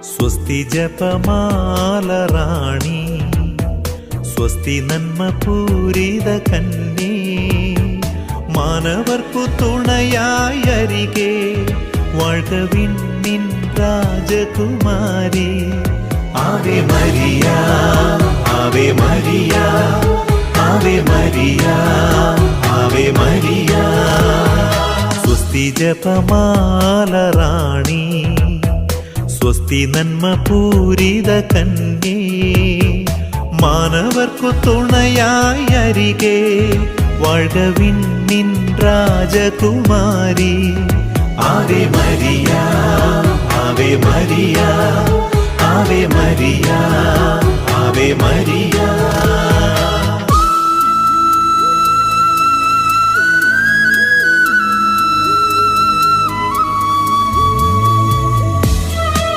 സ്വസ്തി ജപമാല റാണി, സ്വസ്തി നന്മ പൂരിത കന്യേ, മാനവർക്കു തുണയായി അരികെ വാഴ്ക വിണ്ണിൻ രാജകുമാരി. Ave Maria, Ave Maria, Ave Maria, Ave Maria. സ്വസ്തി ജപമാല റാണി, സ്വസ്തി നന്മ പൂരിത കന്യേ, മാനവർക്കു തുണയായി അരികെ വാഴ്ക വിണ്ണിൻ രാജകുമാരി. Ave Maria, Ave Maria, Ave Maria, Ave Maria.